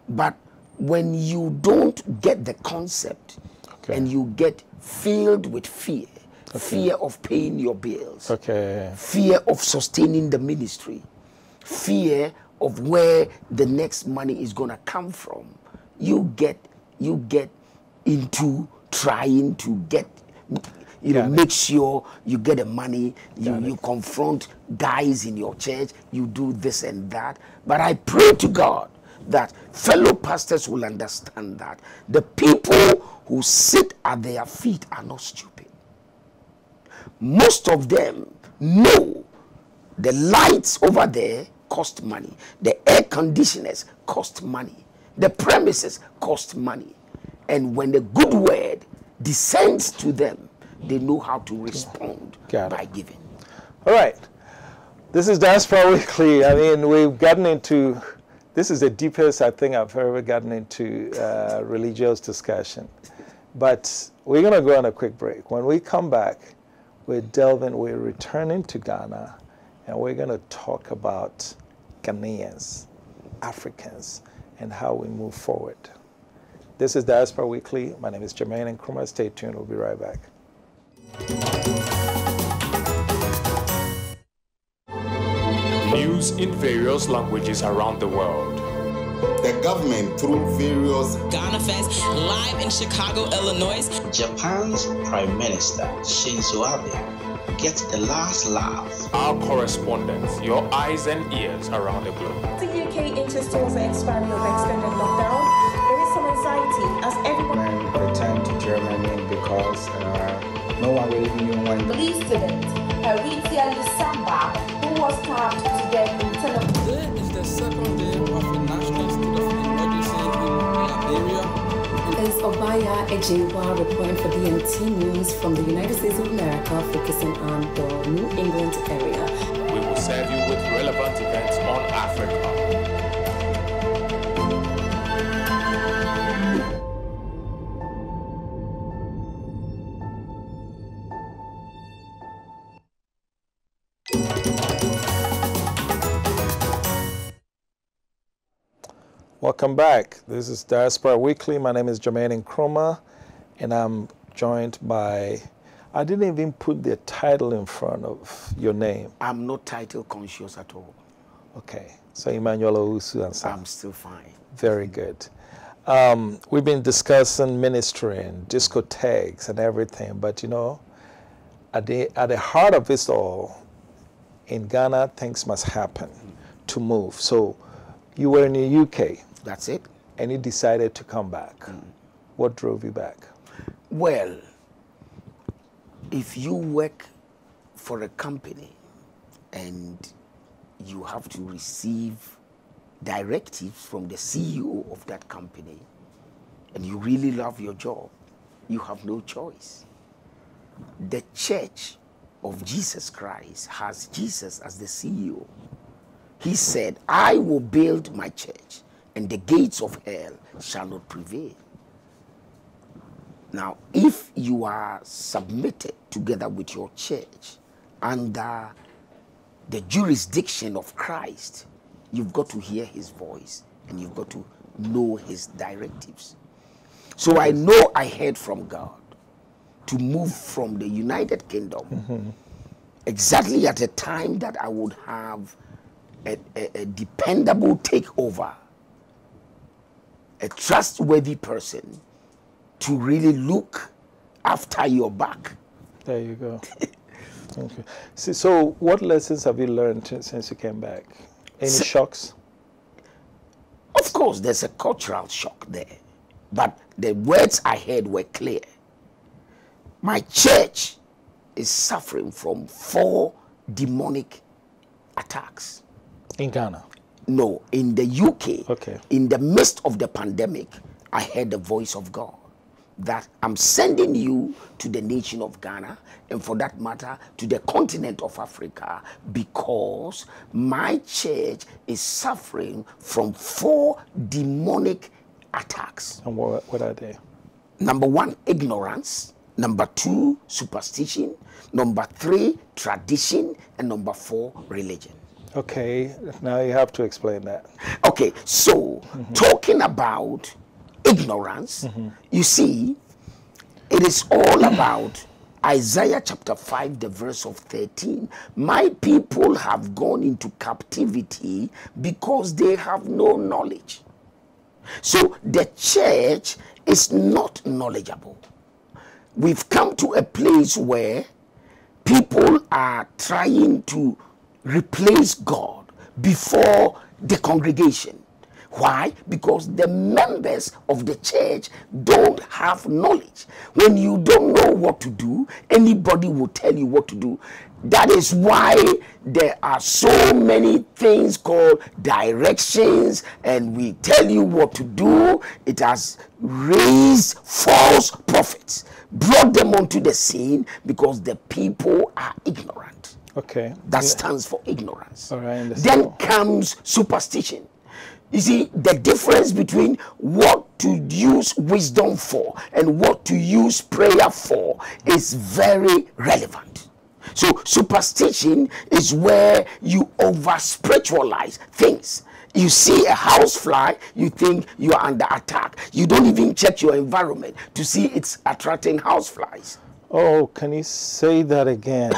But when you don't get the concept and you get filled with fear, fear of paying your bills, fear of sustaining the ministry, fear of where the next money is going to come from, you get into trying to get, make sure you get the money, you confront guys in your church, you do this and that. But I pray to God that fellow pastors will understand that the people who sit at their feet are not stupid. Most of them know the lights over there cost money, the air conditioners cost money, the premises cost money, and when the good word descends to them, they know how to respond by giving. All right, this is Diaspora Weekly. I mean, we've gotten into, this is the deepest I think I've ever gotten into religious discussion. But we're going to go on a quick break. When we come back, we're returning to Ghana, and we're going to talk about Ghanaians, Africans, and how we move forward. This is Diaspora Weekly. My name is Jermaine Nkrumah. Stay tuned. We'll be right back. News in various languages around the world. The government, through various Ghana Fest, live in Chicago, Illinois. Japan's Prime Minister Shinzo Abe gets the last laugh. Our correspondents, your eyes and ears around the globe. The UK inches towards the expiry of extended lockdown. There is some anxiety as everyone returned to Germany because no one really knew when. Police student Haritia Lusamba, who was tapped today in Telegram. Today is the second day of the National State of Emergency in Liberia. This is Obaya Ejewa reporting for DMT News from the United States of America, focusing on the New England area. We will serve you with relevant events on Africa. Welcome back. This is Diaspora Weekly. My name is Jermaine Nkrumah, and I'm joined by, I didn't even put the title in front of your name. I'm not title conscious at all. Okay, so Emmanuel Owusu and Sam. I'm still fine. Very good. We've been discussing ministry and discotheques and everything, but you know, at the heart of it all, in Ghana, things must happen to move. So you were in the UK. That's it. And you decided to come back. What drove you back? Well, if you work for a company and you have to receive directives from the CEO of that company and you really love your job, you have no choice. The Church of Jesus Christ has Jesus as the CEO. He said, I will build my church and the gates of hell shall not prevail. Now, if you are submitted together with your church under the jurisdiction of Christ, you've got to hear his voice and you've got to know his directives. So I know I heard from God to move from the United Kingdom exactly at a time that I would have a dependable takeover, a trustworthy person to really look after your back. There you go. Okay. So what lessons have you learned since you came back? Any shocks? Of course, there's a cultural shock there. But the words I heard were clear. My church is suffering from 4 demonic attacks. In Ghana? No, in the UK. Okay. In the midst of the pandemic, I heard the voice of God that I'm sending you to the nation of Ghana, and for that matter, to the continent of Africa, because my church is suffering from 4 demonic attacks. And what are they? Number 1, ignorance. Number 2, superstition. Number 3, tradition. And number 4, religion. Okay, now you have to explain that. Okay, so talking about ignorance, you see, it is all about Isaiah chapter 5, the verse of 13. My people have gone into captivity because they have no knowledge. So the church is not knowledgeable. We've come to a place where people are trying to replace God before the congregation. Why? Because the members of the church don't have knowledge. When you don't know what to do, anybody will tell you what to do. That is why there are so many things called directions, and we tell you what to do. It has raised false prophets, brought them onto the scene because the people are ignorant. Okay. That stands for ignorance. All right, then comes superstition. You see, the difference between what to use wisdom for and what to use prayer for is very relevant. So superstition is where you over spiritualize things. You see a housefly, you think you are under attack. You don't even check your environment to see it's attracting houseflies. Oh, can you say that again?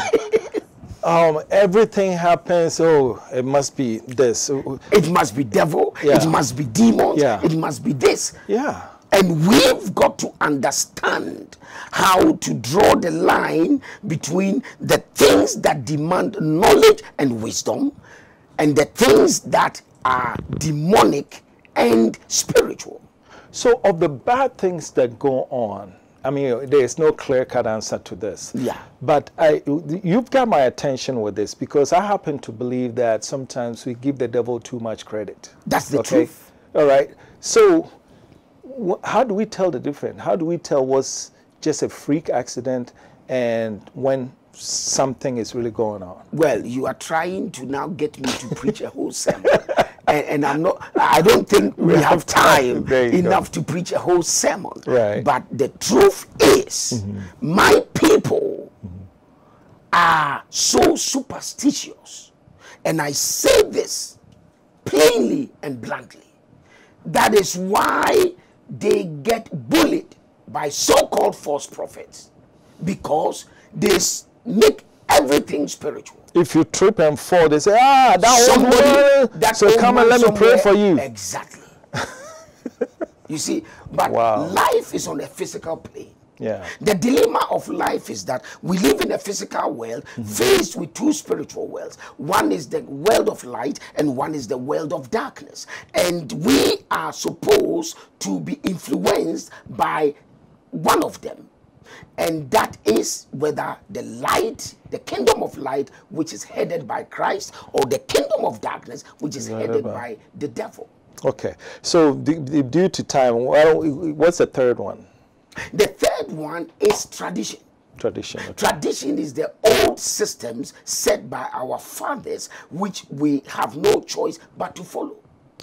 Everything happens, it must be this. It must be devil, it must be demons, it must be this. Yeah. And we've got to understand how to draw the line between the things that demand knowledge and wisdom and the things that are demonic and spiritual. So of the bad things that go on, I mean, there is no clear-cut answer to this. Yeah. But you've got my attention with this because I happen to believe that sometimes we give the devil too much credit. That's the truth. All right. So how do we tell the difference? How do we tell what's just a freak accident and when something is really going on? Well, you are trying to now get me to preach a whole sermon. And I don't think we have time enough to preach a whole sermon. Right. But the truth is, my people are so superstitious. And I say this plainly and bluntly. That is why they get bullied by so-called false prophets. Because they make everything spiritual. If you trip and fall, they say, that was one. So come and let me pray for you. Exactly. You see, but life is on a physical plane. Yeah. The dilemma of life is that we live in a physical world faced with two spiritual worlds. One is the world of light and one is the world of darkness. And we are supposed to be influenced by one of them. And that is whether the light, the kingdom of light, which is headed by Christ, or the kingdom of darkness, which is headed by the devil. Okay. So due to time, what's the third one? The third one is tradition. Tradition. Okay. Tradition is the old systems set by our fathers, which we have no choice but to follow.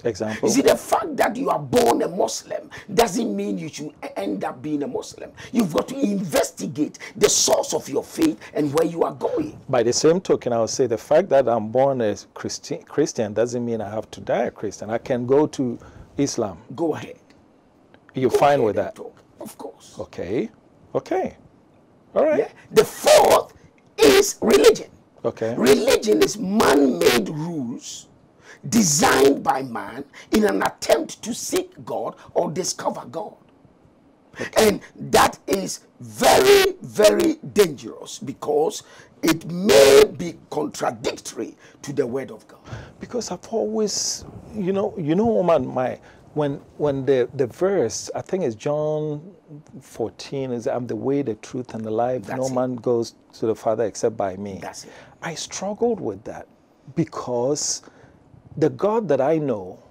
Example? You see, the fact that you are born a Muslim doesn't mean you should end up being a Muslim. You've got to investigate the source of your faith and where you are going. By the same token, I would say the fact that I'm born a Christian doesn't mean I have to die a Christian. I can go to Islam. Go ahead. You're fine with that? Talk. Of course. Okay. Okay. All right. Yeah. The fourth is religion. Okay. Religion is man-made rules designed by man in an attempt to seek God or discover God. Okay. And that is very, very dangerous because it may be contradictory to the word of God. Because I've always, when the verse, I think it's John 14, is I'm the way, the truth, and the life. That's no man goes to the Father except by me. That's it. I struggled with that because the God that I know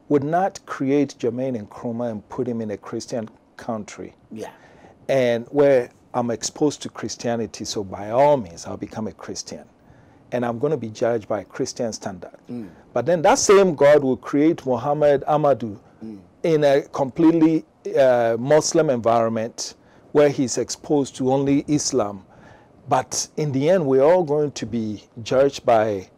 would not create Jermaine Nkrumah and put him in a Christian country. Yeah. And where I'm exposed to Christianity, so by all means, I'll become a Christian. And I'm going to be judged by Christian standard. But then that same God will create Muhammad Ahmadu in a completely Muslim environment where he's exposed to only Islam. But in the end, we're all going to be judged by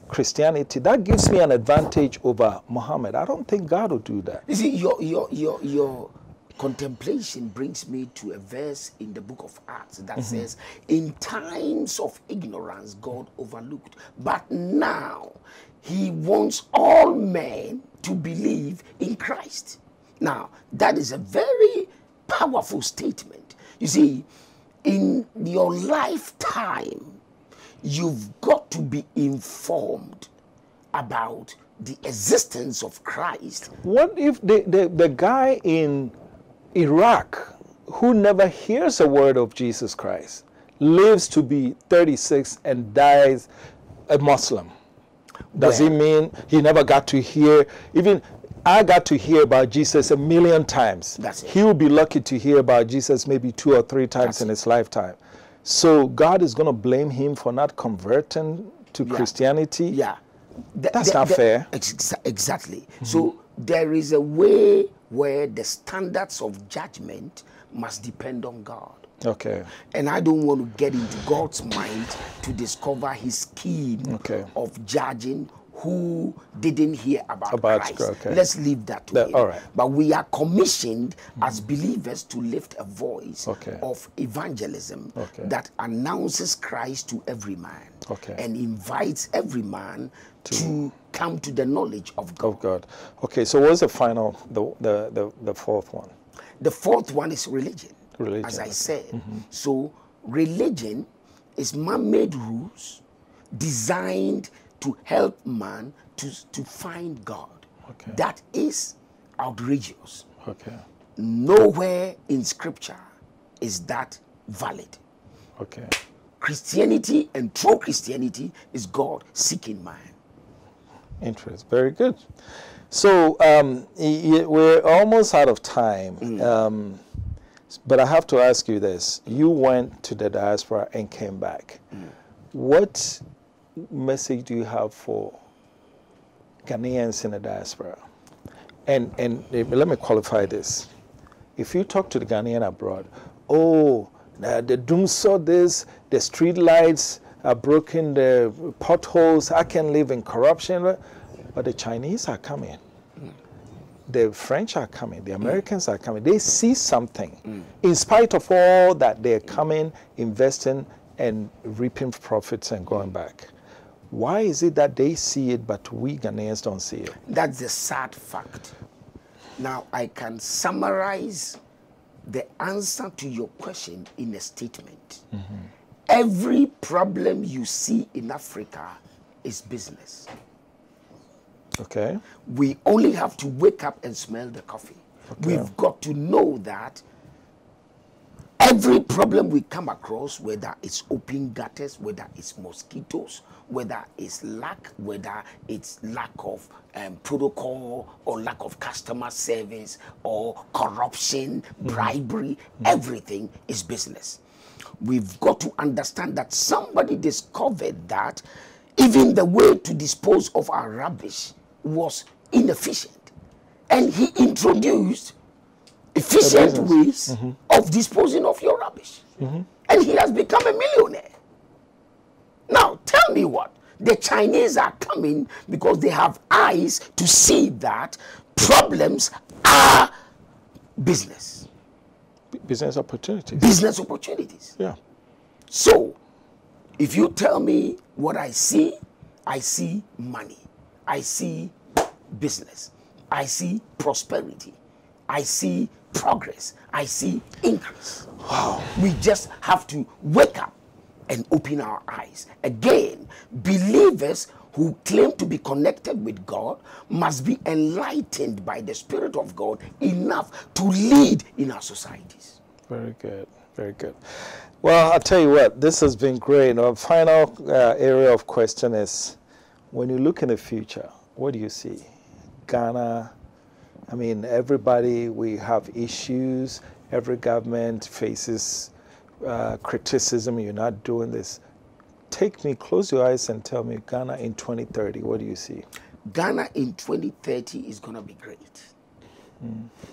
Christianity. That gives me an advantage over Muhammad. I don't think God will do that. You see, your contemplation brings me to a verse in the book of Acts that says, in times of ignorance, God overlooked. But now, he wants all men to believe in Christ. Now, that is a very powerful statement. You see, in your lifetime, you've got to be informed about the existence of Christ. What if the guy in Iraq who never hears a word of Jesus Christ lives to be 36 and dies a Muslim? Does it mean he never got to hear? Even I got to hear about Jesus 1,000,000 times. That's it. He will be lucky to hear about Jesus maybe 2 or 3 times in his lifetime. So God is going to blame him for not converting to Christianity? Yeah. That's not fair. Exactly. So there is a way where the standards of judgment must depend on God. Okay. And I don't want to get into God's mind to discover his scheme of judging who didn't hear about Christ. Okay. Let's leave that to him. All right. But we are commissioned as believers to lift a voice of evangelism that announces Christ to every man and invites every man to come to the knowledge of God. Okay, so what's the final, the fourth one? The fourth one is religion. Religion. As I said. So religion is man-made rules designed to help man to find God. That is outrageous. Nowhere in scripture is that valid. Christianity and true Christianity is God seeking man. Interest. Very good. So we're almost out of time. But I have to ask you this. You went to the diaspora and came back. What message do you have for Ghanaians in the diaspora? And let me qualify this. If you talk to the Ghanaian abroad, the doom saw this, the street lights are broken, the potholes, I can live in corruption. But the Chinese are coming. The French are coming. The Americans are coming. They see something. In spite of all that, they're coming, investing, and reaping profits and going back. Why is it that they see it, but we Ghanaians don't see it? That's the sad fact. Now, I can summarize the answer to your question in a statement. Every problem you see in Africa is business. Okay. We only have to wake up and smell the coffee. Okay. We've got to know that every problem we come across, whether it's open gutters, whether it's mosquitoes, whether it's lack of protocol or lack of customer service or corruption, bribery, everything is business. We've got to understand that somebody discovered that even the way to dispose of our rubbish was inefficient. And he introduced efficient ways of disposing of your rubbish. And he has become a millionaire. Now, tell me what? The Chinese are coming because they have eyes to see that problems are business. Business opportunities. Business opportunities. Yeah. So, if you tell me what I see money. I see business. I see prosperity. I see progress. I see increase. Wow. We just have to wake up and open our eyes. Again, believers who claim to be connected with God must be enlightened by the Spirit of God enough to lead in our societies. Very good. Very good. Well, I'll tell you what, this has been great. Our final area of question is, when you look in the future, what do you see? Ghana, I mean, everybody, we have issues. Every government faces criticism. You're not doing this. Take me, close your eyes and tell me, Ghana in 2030, what do you see? Ghana in 2030 is going to be great.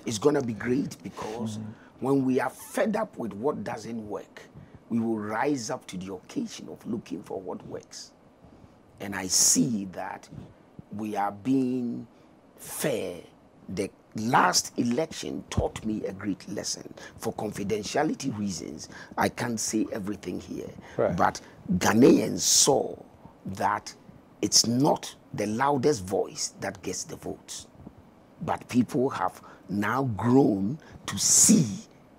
It's going to be great because when we are fed up with what doesn't work, we will rise up to the occasion of looking for what works. And I see that we are being fair. The last election taught me a great lesson. For confidentiality reasons, I can't say everything here. Right. But Ghanaians saw that it's not the loudest voice that gets the votes. But people have now grown to see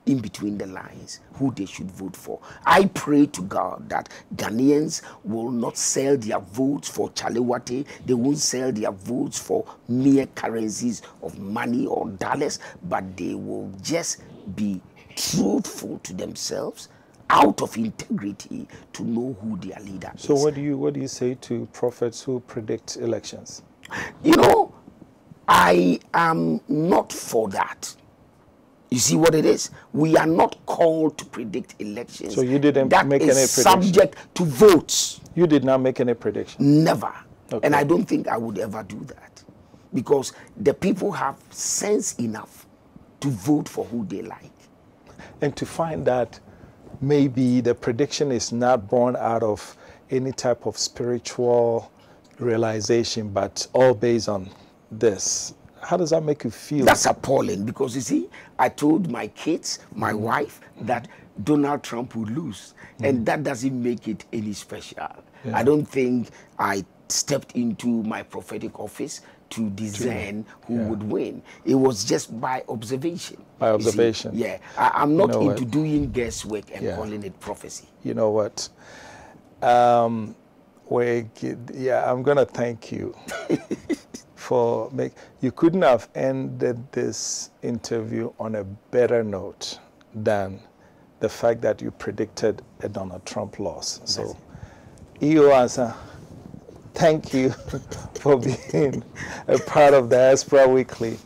in between the lines who they should vote for. I pray to God that Ghanaians will not sell their votes for Chalewate. They won't sell their votes for mere currencies of money or dollars, but they will just be truthful to themselves, out of integrity, to know who their leader is. So what do you say to prophets who predict elections? You know, I am not for that. You see what it is? We are not called to predict elections. So you didn't make any prediction? Subject to votes. You did not make any prediction? Never. Okay. And I don't think I would ever do that. Because the people have sense enough to vote for who they like. And to find that maybe the prediction is not born out of any type of spiritual realization, but all based on this. How does that make you feel? That's appalling, because you see, I told my kids, my wife, that Donald Trump would lose. And that doesn't make it any special. I don't think I stepped into my prophetic office to discern who would win. It was just by observation. By observation. See, yeah. I'm not into doing guesswork and calling it prophecy. You know what? I'm going to thank you. You couldn't have ended this interview on a better note than the fact that you predicted a Donald Trump loss. So, Ansah, thank you for being a part of Diaspora Weekly.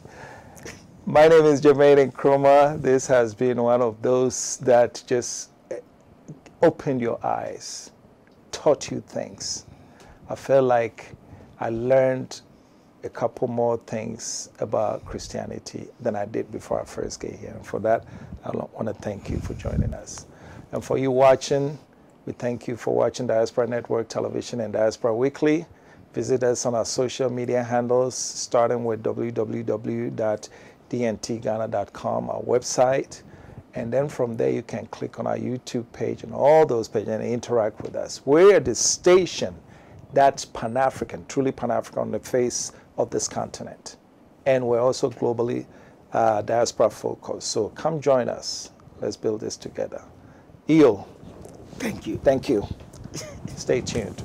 My name is Jermaine Nkrumah. This has been one of those that just opened your eyes, taught you things. I felt like I learned a couple more things about Christianity than I did before I first came here. And for that, I want to thank you for joining us. And for you watching, we thank you for watching Diaspora Network Television and Diaspora Weekly. Visit us on our social media handles, starting with www.dntghana.com, our website. And then from there, you can click on our YouTube page and all those pages and interact with us. We're the station that's Pan-African, truly Pan-African on the face of this continent. And we're also globally diaspora focused. So come join us. Let's build this together. Eo. Thank you. Thank you. Stay tuned.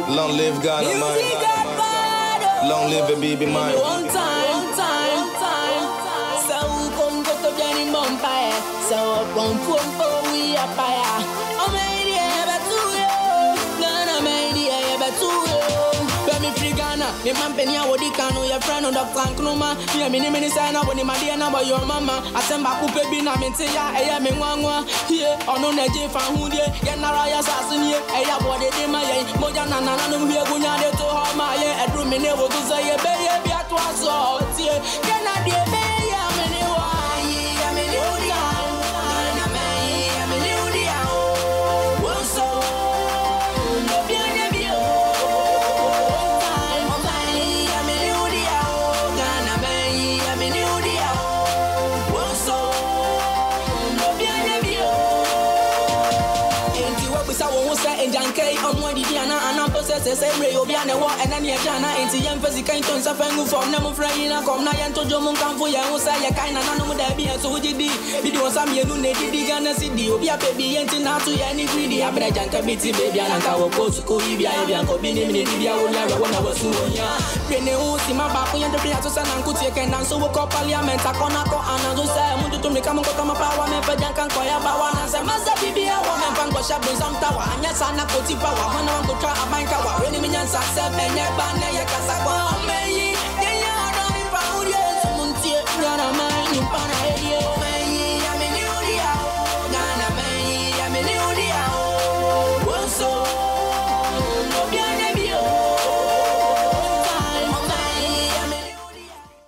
Long live Ghana, man. Long live the baby, man. One time. So come go to Jenny Mumpire. So come we are fire. I'm me man penya wodi kanu your friend on Dr. Nkrumah. Me mini say na boni my dear na boy your mama. Asemba coupe bi na mente ya eya me nwanwa. Here ono na je fa hu die. Ye na raya sasini eya body de ma ye. Moja na no hie gunya de to ho ma ye. Edru me ne wo to say ye be ye bi ato aso tie. Ye na de be ya me ne wa ye ya me ne odi a. Na me ya me ne odi a. Wo so no bi anya bi o. Say Ray Obiana and then Jana and the young physical tons of Fangu from Nemo Frayina, come Nayan to Jomon Campo, Yahusa, Yakina, no Dabia, so we did video some year, they did Ghana City, Obia baby, and now to any greedy, Abrajan Kabiti, baby, and our coach, Koibia, and Kobini, Libya, when I was so young. Rene Usima Baku and the Piatos and Kutia can dance over Parliament, Akonako, and those to me come to my power, and Pajankan Koya Bawana, and Master Bibia, one and Pango Shab, some tower, and Yasana Kotipa, one of the Kawa, Rene Minyan Sasa, and Yaba.